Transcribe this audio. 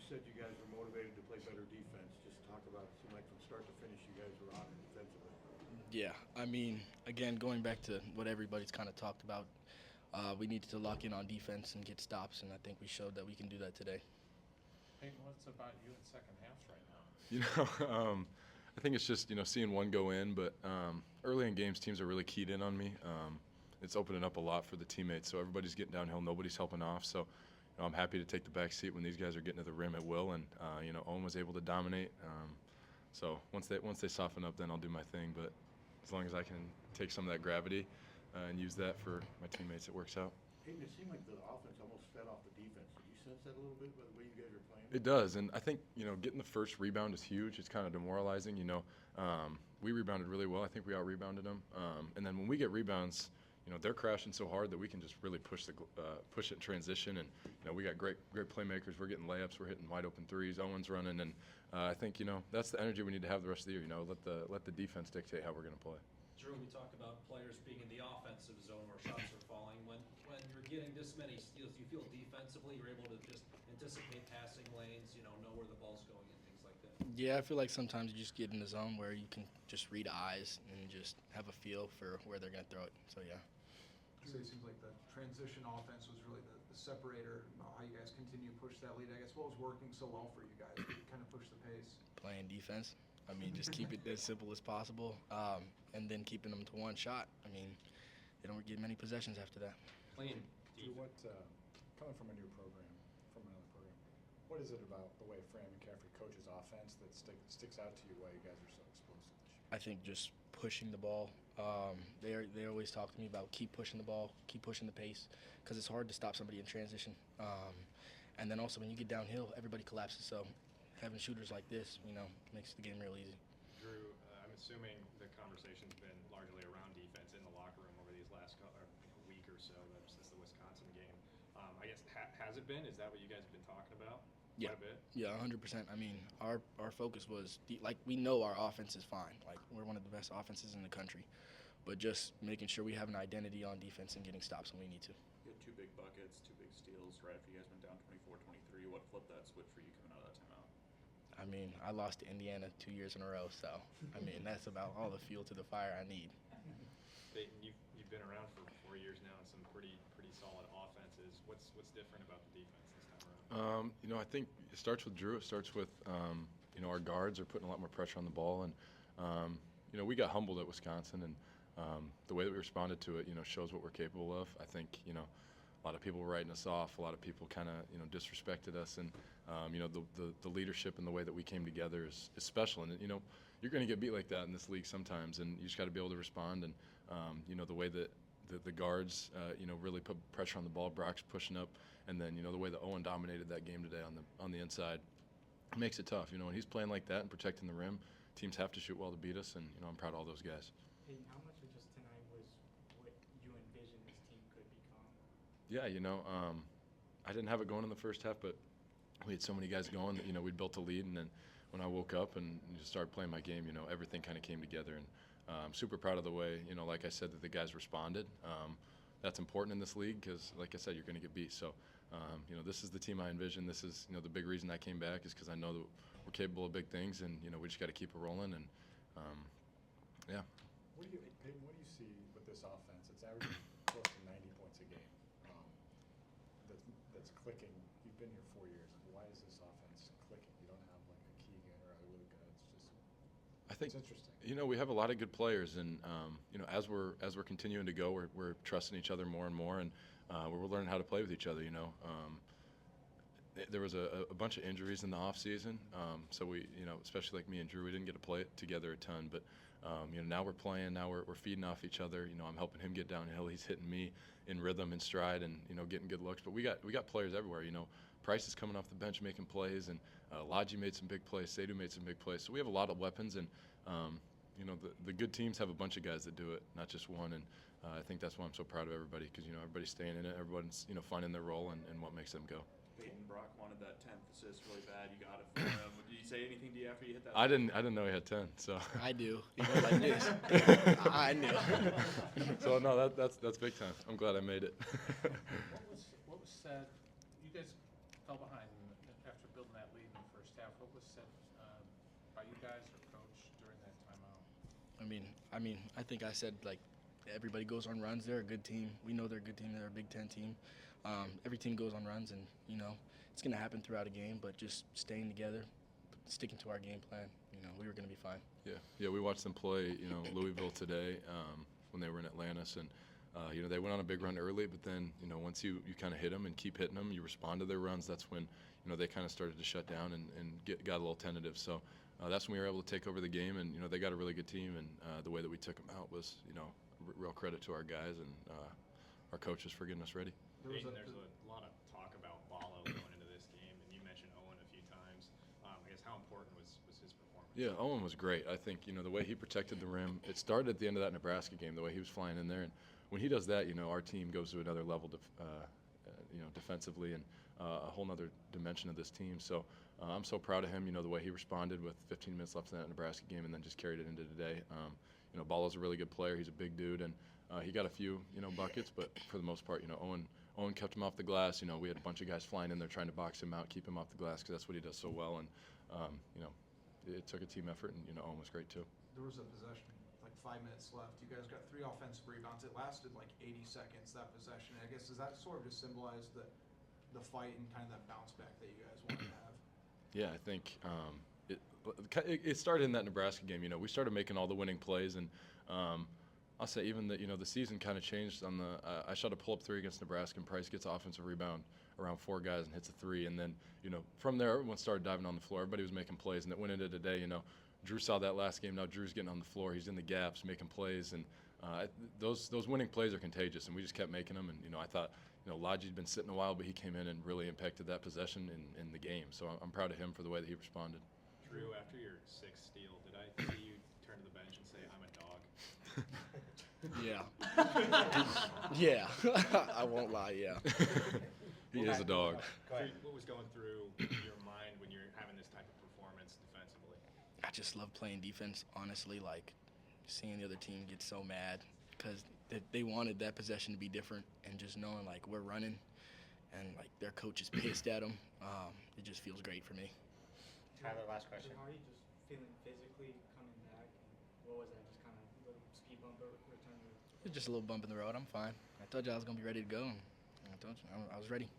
said you guys were motivated to play better defense. Just talk about it. Seemed like from start to finish you guys were on it defensively. Yeah, I mean, again, going back to what everybody's kind of talked about, we needed to lock in on defense and get stops, and I think we showed that we can do that today. Payton, what's about you in second halves right now? I think it's just seeing one go in, but early in games, teams are really keyed in on me. It's opening up a lot for the teammates, so everybody's getting downhill, nobody's helping off. So I'm happy to take the back seat when these guys are getting to the rim at will, and Owen was able to dominate. So once they soften up, then I'll do my thing. But as long as I can take some of that gravity and use that for my teammates, it works out. Peyton, it seemed like the offense almost fed off the defense. Did you sense that a little bit by the way you guys are playing? It does, and I think getting the first rebound is huge. It's kind of demoralizing. We rebounded really well. I think we out-rebounded them, and then when we get rebounds, they're crashing so hard that we can just really push it in transition. And we got great playmakers. We're getting layups. We're hitting wide open threes. Owen's running, and I think that's the energy we need to have the rest of the year. Let the defense dictate how we're going to play. Drew, we talk about players being in the offensive zone where shots are falling. When you're getting this many steals, do you feel defensively you're able to just anticipate passing lanes, know where the ball's going and things like that? Yeah, I feel like sometimes you just get in the zone where you can just read eyes and just have a feel for where they're going to throw it. So, yeah. So it seems like the transition offense was really the separator, how you guys continue to push that lead. I guess what was working so well for you guys to kind of push the pace? Playing defense. I mean, just keep it as simple as possible, and then keeping them to one shot. I mean, they don't get many possessions after that. Playing Drew, what, coming from a new program, from another program, what is it about the way Fran McCaffrey coaches offense that sticks out to you why you guys are so explosive this year? I think just pushing the ball. They always talk to me about keep pushing the ball, keep pushing the pace, because it's hard to stop somebody in transition. And then also when you get downhill, everybody collapses. So having shooters like this, makes the game real easy. Drew, I'm assuming the conversation's been largely around defense in the locker room over these last week or so since the Wisconsin game. I guess has it been? Is that what you guys have been talking about? Yeah, Quite a bit? Yeah, 100%. I mean, our focus was we know our offense is fine. Like we're one of the best offenses in the country, but just making sure we have an identity on defense and getting stops when we need to. You had 2 big buckets, 2 big steals right after you guys went down 24-23. What flipped that switch for you coming out of that timeout? I mean, I lost to Indiana 2 years in a row, so I mean that's about all the fuel to the fire I need. Peyton, you've been around for 4 years now and some pretty solid offenses. What's different about the defense this time around? I think it starts with Drew. It starts with our guards are putting a lot more pressure on the ball, and we got humbled at Wisconsin, and the way that we responded to it, shows what we're capable of. I think a lot of people were writing us off. A lot of people kind of disrespected us, and the leadership and the way that we came together is special. And you're going to get beat like that in this league sometimes, and you just got to be able to respond. And the way that the guards really put pressure on the ball, Brock's pushing up, and then the way that Owen dominated that game today on the inside makes it tough. When he's playing like that and protecting the rim, teams have to shoot well to beat us, and I'm proud of all those guys. Hey, how much of just tonight was what you envisioned this team could become? Yeah, I didn't have it going in the first half, but we had so many guys going that we'd built a lead, and then when I woke up and just started playing my game, everything kind of came together, and I'm super proud of the way like I said, that the guys responded. That's important in this league because, like I said, you're going to get beat. So, this is the team I envision. This is the big reason I came back is because I know that we're capable of big things, and we just got to keep it rolling. And yeah. Peyton, what do you see with this offense? It's averaging close to 90 points a game. That's clicking. You've been here 4 years. Why is this offense clicking? You don't have like a Keegan or a Luka. I think it's interesting. We have a lot of good players, and as we're continuing to go, we're trusting each other more and more, and we're learning how to play with each other. There was a bunch of injuries in the off season, so we especially like me and Drew, we didn't get to play it together a ton, but now we're playing, now we're feeding off each other. I'm helping him get downhill, he's hitting me in rhythm and stride, and getting good looks. But we got players everywhere. Price is coming off the bench making plays, and Lodgy made some big plays, Sadu made some big plays. So we have a lot of weapons, and the good teams have a bunch of guys that do it, not just one. And I think that's why I'm so proud of everybody, because everybody's staying in it, everyone's finding their role and what makes them go. Peyton, Brock wanted that 10th assist really bad. You got it for him. Did you say anything to you after you hit that? I didn't know he had 10. So I do. He goes like this. I knew. So no, that's big time. I'm glad I made it. What was said? You guys fell behind after building that lead was set by you guys or coach during that timeout? I think I said, like, everybody goes on runs. They're a good team. We know they're a good team. They're a Big Ten team. Every team goes on runs, and, it's going to happen throughout a game, but just staying together, sticking to our game plan, we were going to be fine. Yeah, we watched them play, Louisville today when they were in Atlantis, and they went on a big run early, but then, once you kind of hit them and keep hitting them, you respond to their runs. That's when, they kind of started to shut down and got a little tentative. So that's when we were able to take over the game, and, they got a really good team, and the way that we took them out was, real credit to our guys and our coaches for getting us ready. There's a lot of talk about Ballo going into this game, and you mentioned Owen a few times. I guess how important was his performance? Yeah, Owen was great. I think, the way he protected the rim, it started at the end of that Nebraska game, the way he was flying in there. And when he does that, our team goes to another level, defensively and a whole nother dimension of this team. So I'm so proud of him, the way he responded with 15 minutes left in that Nebraska game and then just carried it into today. Ballo's a really good player. He's a big dude, and he got a few, buckets, but for the most part, Owen kept him off the glass. We had a bunch of guys flying in there trying to box him out, keep him off the glass, because that's what he does so well. And, it took a team effort, and, Owen was great too. There was a possession, like 5 minutes left. You guys got 3 offensive rebounds. It lasted like 80 seconds, that possession. I guess, does that sort of just symbolize the fight and kind of that bounce back that you guys wanted to have? Yeah, I think it started in that Nebraska game. We started making all the winning plays, and I'll say even that the season kind of changed on the. I shot a pull-up 3 against Nebraska, and Price gets offensive rebound around 4 guys and hits a 3, and then from there everyone started diving on the floor. Everybody was making plays, and it went into today. Drew saw that last game. Now Drew's getting on the floor. He's in the gaps making plays, and those winning plays are contagious, and we just kept making them. And I thought Lodge'd been sitting a while, but he came in and really impacted that possession in the game. So I'm proud of him for the way that he responded. Drew, after your 6th steal, did I see you turn to the bench and say, "I'm a dog"? Yeah. Yeah. I won't lie, yeah. He is a dog. What was going through your mind when you're having this type of performance defensively? I just love playing defense, honestly. Like, seeing the other team get so mad because they wanted that possession to be different, and just knowing, like, we're running and, like, their coach is pissed at them, it just feels great for me. Tyler, last question. How are you just feeling physically coming back? And what was that, just kind of a little speed bump or return? It's just a little bump in the road. I'm fine. I told you I was going to be ready to go, and I told you I was ready.